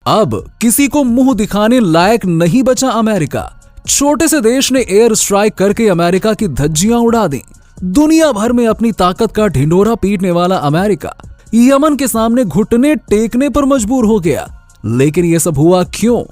अब किसी को मुंह दिखाने लायक नहीं बचा अमेरिका। छोटे से देश ने एयर स्ट्राइक करके अमेरिका की धज्जियां उड़ा दी। दुनिया भर में अपनी ताकत का ढिंढोरा पीटने वाला अमेरिका यमन के सामने घुटने टेकने पर मजबूर हो गया। लेकिन यह सब हुआ क्यों?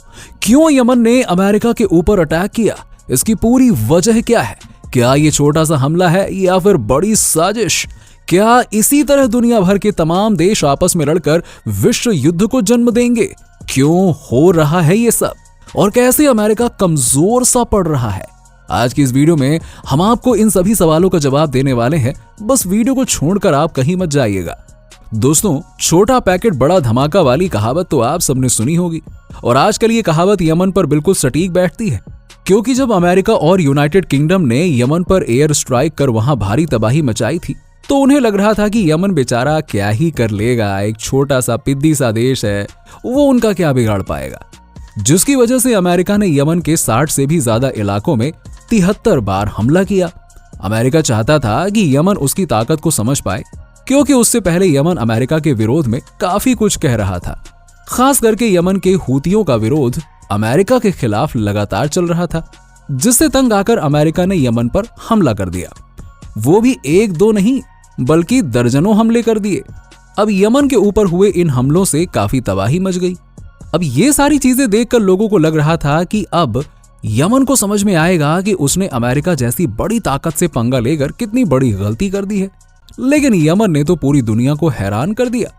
क्यों यमन ने अमेरिका के ऊपर अटैक किया? इसकी पूरी वजह क्या है? क्या ये छोटा सा हमला है या फिर बड़ी साजिश? क्या इसी तरह दुनिया भर के तमाम देश आपस में लड़कर विश्व युद्ध को जन्म देंगे? क्यों हो रहा है ये सब और कैसे अमेरिका कमजोर सा पड़ रहा है? आज की इस वीडियो में हम आपको इन सभी सवालों का जवाब देने वाले हैं। बस वीडियो को छोड़कर आप कहीं मत जाइएगा। दोस्तों, छोटा पैकेट बड़ा धमाका वाली कहावत तो आप सबने सुनी होगी और आजकल ये कहावत यमन पर बिल्कुल सटीक बैठती है, क्योंकि जब अमेरिका और यूनाइटेड किंगडम ने यमन पर एयर स्ट्राइक कर वहां भारी तबाही मचाई थी तो उन्हें लग रहा था कि यमन बेचारा क्या ही कर लेगा, एक छोटा सा पिद्दी सा देश है, वो उनका क्या बिगाड़ पाएगा। जिसकी वजह से अमेरिका ने यमन के 60 से भी ज्यादा इलाकों में 73 बार हमला किया। अमेरिका चाहता था कि यमन उसकी ताकत को समझ पाए, क्योंकि उससे पहले यमन अमेरिका के विरोध में काफी कुछ कह रहा था। खास करके यमन के हूतियों का विरोध अमेरिका के खिलाफ लगातार चल रहा था, जिससे तंग आकर अमेरिका ने यमन पर हमला कर दिया। वो भी एक दो नहीं बल्कि दर्जनों हमले कर दिए। अब यमन के ऊपर हुए इन हमलों से काफी तबाही मच गई। अब ये सारी चीजें देखकर लोगों को लग रहा था कि अब यमन को समझ में आएगा कि उसने अमेरिका जैसी बड़ी ताकत से पंगा लेकर कितनी बड़ी गलती कर दी है। लेकिन यमन ने तो पूरी दुनिया को हैरान कर दिया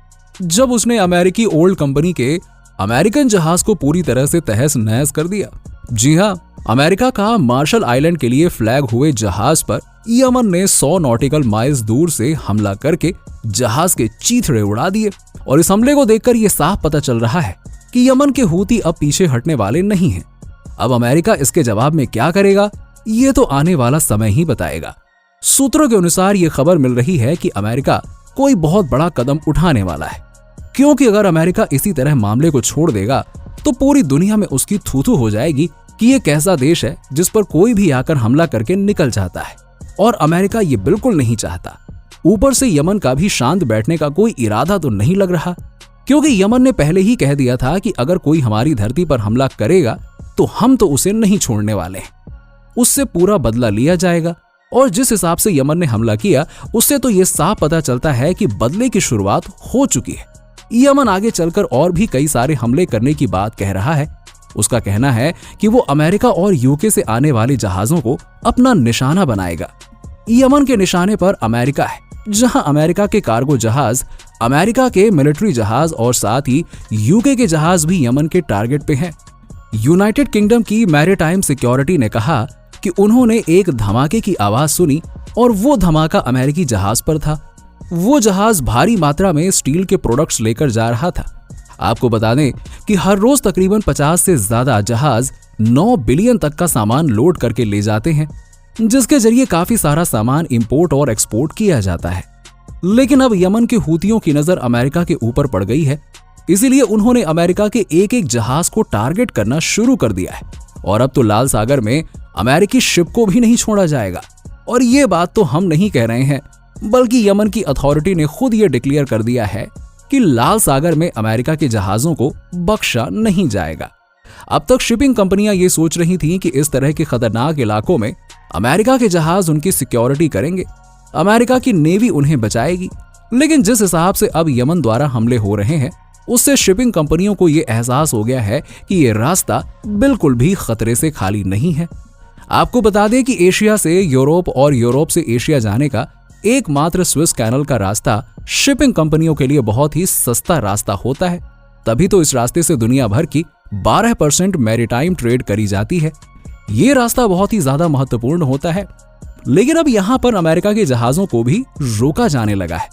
जब उसने अमेरिकी ओल्ड कंपनी के अमेरिकन जहाज को पूरी तरह से तहस नहस कर दिया। जी हाँ, अमेरिका का मार्शल आइलैंड के लिए फ्लैग हुए जहाज पर यमन ने 100 नॉटिकल माइल्स दूर से हमला करके जहाज के चीथड़े उड़ा दिए। और इस हमले को देखकर यह साफ पता चल रहा है कि यमन के हूती अब पीछे हटने वाले नहीं हैं। अब अमेरिका इसके जवाब में क्या करेगा, ये तो आने वाला समय ही बताएगा। सूत्रों के अनुसार यह खबर मिल रही है कि अमेरिका कोई बहुत बड़ा कदम उठाने वाला है, क्योंकि अगर अमेरिका इसी तरह मामले को छोड़ देगा तो पूरी दुनिया में उसकी थू-थू हो जाएगी कि यह कैसा देश है जिस पर कोई भी आकर हमला करके निकल जाता है। और अमेरिका ये बिल्कुल नहीं चाहता। ऊपर से यमन का भी शांत बैठने का कोई इरादा तो नहीं लग रहा, क्योंकि यमन ने पहले ही कह दिया था कि अगर कोई हमारी धरती पर हमला करेगा तो हम तो उसे नहीं छोड़ने वाले हैं, उससे पूरा बदला लिया जाएगा। और जिस हिसाब से यमन ने हमला किया उससे तो यह साफ पता चलता है कि बदले की शुरुआत हो चुकी है। यमन आगे चलकर और भी कई सारे हमले करने की बात कह रहा है। उसका कहना है कि वो अमेरिका और यूके से आने वाले जहाजों को अपना निशाना बनाएगा। यमन के निशाने पर अमेरिका है, जहां अमेरिका के कार्गो जहाज, अमेरिका के मिलिट्री जहाज और साथ ही यूके के जहाज भी यमन के टारगेट पे हैं। यूनाइटेड किंगडम की मैरीटाइम सिक्योरिटी ने कहा कि उन्होंने एक धमाके की आवाज सुनी और वो धमाका अमेरिकी जहाज पर था। वो जहाज भारी मात्रा में स्टील के प्रोडक्ट्स लेकर जा रहा था। आपको बता दें कि हर रोज तकरीबन 50 से ज्यादा जहाज 9 बिलियन तक का सामान लोड करके ले जाते हैं, जिसके जरिए काफी सारा सामान इंपोर्ट और एक्सपोर्ट किया जाता है। लेकिन अब यमन के हूतियों की नजर अमेरिका के ऊपर पड़ गई है, इसीलिए उन्होंने अमेरिका के एक एक जहाज को टारगेट करना शुरू कर दिया है। और अब तो लाल सागर में अमेरिकी शिप को भी नहीं छोड़ा जाएगा। और ये बात तो हम नहीं कह रहे हैं, बल्कि यमन की अथॉरिटी ने खुद ये डिक्लेयर कर दिया है कि लाल सागर में अमेरिका के जहाजों को बख्शा नहीं जाएगा। अब तक शिपिंग कंपनियां ये सोच रही थीं कि इस तरह के खतरनाक इलाकों में अमेरिका के जहाज उनकी सिक्योरिटी करेंगे, अमेरिका की नेवी उन्हें बचाएगी। लेकिन जिस हिसाब से अब यमन द्वारा हमले हो रहे हैं, उससे शिपिंग कंपनियों को यह एहसास हो गया है कि यह रास्ता बिल्कुल भी खतरे से खाली नहीं है। आपको बता दें कि एशिया से यूरोप और यूरोप से एशिया जाने का एकमात्र स्विस कैनल का रास्ता शिपिंग कंपनियों के लिए बहुत ही सस्ता रास्ता होता है। तभी तो इस रास्ते से दुनिया भर की 12% मैरीटाइम ट्रेड करी जाती है। ये रास्ता बहुत ही ज्यादा महत्वपूर्ण होता है। लेकिन अब यहाँ पर अमेरिका के जहाजों को भी रोका जाने लगा है।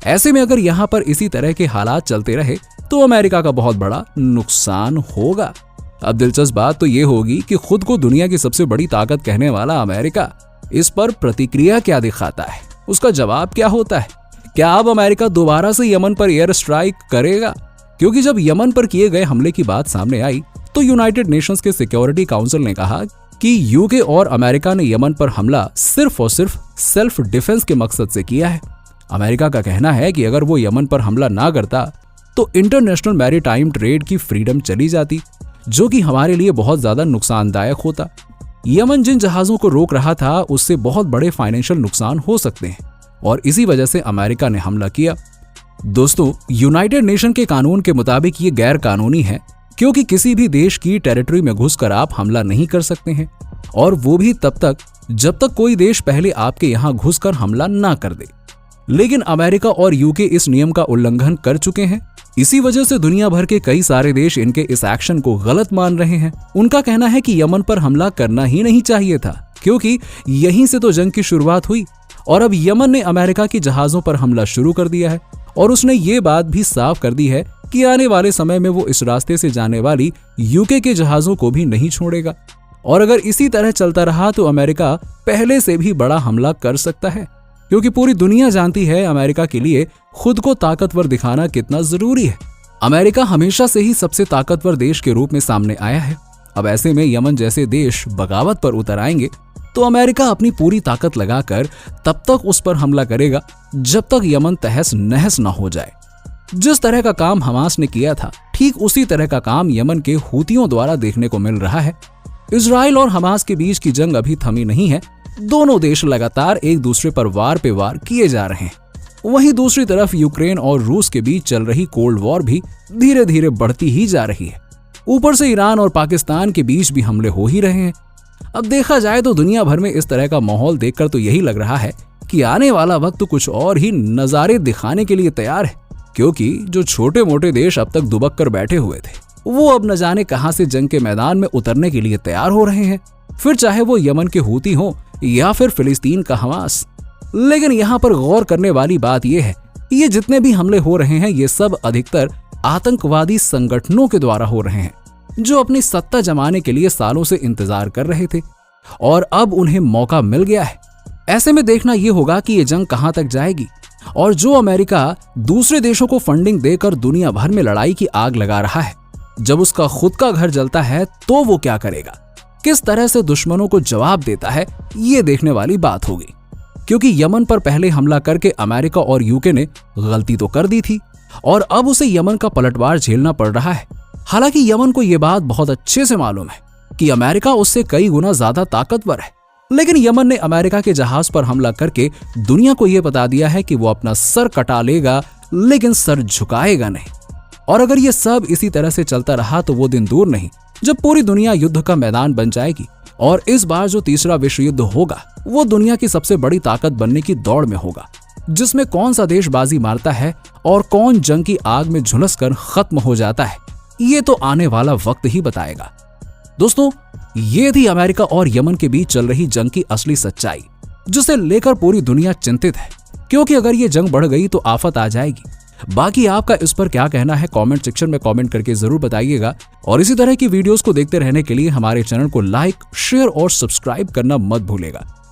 ऐसे में अगर यहाँ पर इसी तरह के हालात चलते रहे तो अमेरिका का बहुत बड़ा नुकसान होगा। अब दिलचस्प बात तो ये होगी कि खुद को दुनिया की सबसे बड़ी ताकत कहने वाला अमेरिका इस पर प्रतिक्रिया क्या दिखाता है, उसका जवाब क्या होता है। क्या अब अमेरिका दोबारा से यमन पर एयर स्ट्राइक करेगा? क्योंकि जब यमन पर किए गए हमले की बात सामने आई तो यूनाइटेड नेशंस के सिक्योरिटी काउंसिल ने कहा कि यूके और अमेरिका ने यमन पर हमला सिर्फ और सिर्फ सेल्फ डिफेंस के मकसद से किया है। अमेरिका का कहना है कि अगर वो यमन पर हमला ना करता तो इंटरनेशनल मैरीटाइम ट्रेड की फ्रीडम चली जाती, जो कि हमारे लिए बहुत ज्यादा नुकसानदायक होता। यमन जिन जहाजों को रोक रहा था उससे बहुत बड़े फाइनेंशियल नुकसान हो सकते हैं और इसी वजह से अमेरिका ने हमला किया। दोस्तों, यूनाइटेड नेशन के कानून के मुताबिक ये गैर कानूनी है, क्योंकि किसी भी देश की टेरिटरी में घुसकर आप हमला नहीं कर सकते हैं, और वो भी तब तक जब तक कोई देश पहले आपके यहां घुसकर हमला ना कर दे। लेकिन अमेरिका और यूके इस नियम का उल्लंघन कर चुके हैं। इसी वजह से दुनिया भर के कई सारे देश इनके इस एक्शन को गलत मान रहे हैं। उनका कहना है कि यमन पर हमला करना ही नहीं चाहिए था, क्योंकि यहीं से तो जंग की शुरुआत हुई और अब यमन ने अमेरिका की जहाजों पर हमला शुरू कर दिया है और उसने ये बात भी साफ कर दी है कि आने वाले समय में वो इस रास्ते से जाने वाली यूके के जहाजों को भी नहीं छोड़ेगा। और अगर इसी तरह चलता रहा तो अमेरिका पहले से भी बड़ा हमला कर सकता है, क्योंकि पूरी दुनिया जानती है अमेरिका के लिए खुद को ताकतवर दिखाना कितना जरूरी है। अमेरिका हमेशा से ही सबसे ताकतवर देश के रूप में सामने आया है। अब ऐसे में यमन जैसे देश बगावत पर उतर आएंगे तो अमेरिका अपनी पूरी ताकत लगाकर तब तक उस पर हमला करेगा जब तक यमन तहस नहस न हो जाए। जिस तरह का काम हमास ने किया था, ठीक उसी तरह का काम यमन के हूतियों द्वारा देखने को मिल रहा है। इजराइल और हमास के बीच की जंग अभी थमी नहीं है। दोनों देश लगातार एक दूसरे पर वार पे वार किए जा रहे हैं। वहीं दूसरी तरफ यूक्रेन और रूस के बीच चल रही कोल्ड वॉर भी धीरे धीरे बढ़ती ही जा रही है। ऊपर से ईरान और पाकिस्तान के बीच भी हमले हो ही रहे हैं। अब देखा जाए तो दुनिया भर में इस तरह का माहौल देखकर तो यही लग रहा है कि आने वाला वक्त कुछ और ही नजारे दिखाने के लिए तैयार है, क्योंकि जो छोटे मोटे देश अब तक दुबक कर बैठे हुए थे वो अब न जाने कहां से जंग के मैदान में उतरने के लिए तैयार हो रहे हैं, फिर चाहे वो यमन के हूती हो या फिर फिलिस्तीन का हमास। लेकिन यहाँ पर गौर करने वाली बात यह है, ये जितने भी हमले हो रहे हैं ये सब अधिकतर आतंकवादी संगठनों के द्वारा हो रहे हैं, जो अपनी सत्ता जमाने के लिए सालों से इंतजार कर रहे थे और अब उन्हें मौका मिल गया है। ऐसे में देखना यह होगा कि ये जंग कहां तक जाएगी और जो अमेरिका दूसरे देशों को फंडिंग देकर दुनिया भर में लड़ाई की आग लगा रहा है, जब उसका खुद का घर जलता है तो वो क्या करेगा, किस तरह से दुश्मनों को जवाब देता है, ये देखने वाली बात होगी। क्योंकि यमन पर पहले हमला करके अमेरिका और यूके ने गलती तो कर दी थी और अब उसे यमन का पलटवार झेलना पड़ रहा है। हालांकि यमन को यह बात बहुत अच्छे से मालूम है कि अमेरिका उससे कई गुना ज्यादा ताकतवर है, लेकिन यमन ने अमेरिका के जहाज पर हमला करके दुनिया को यह बता दिया है कि वो अपना सर कटा लेगा लेकिन सर झुकाएगा नहीं। और अगर ये सब इसी तरह से चलता रहा तो वो दिन दूर नहीं जब पूरी दुनिया युद्ध का मैदान बन जाएगी और इस बार जो तीसरा विश्व युद्ध होगा वो दुनिया की सबसे बड़ी ताकत बनने की दौड़ में होगा, जिसमें कौन सा देश बाजी मारता है और कौन जंग की आग में झुलसकर खत्म हो जाता है, ये तो आने वाला वक्त ही बताएगा। दोस्तों, ये थी अमेरिका और यमन के बीच चल रही जंग की असली सच्चाई, जिसे लेकर पूरी दुनिया चिंतित है, क्योंकि अगर ये जंग बढ़ गई तो आफत आ जाएगी। बाकी आपका इस पर क्या कहना है कमेंट सेक्शन में कमेंट करके जरूर बताइएगा और इसी तरह की वीडियोस को देखते रहने के लिए हमारे चैनल को लाइक, शेयर और सब्सक्राइब करना मत भूलिएगा।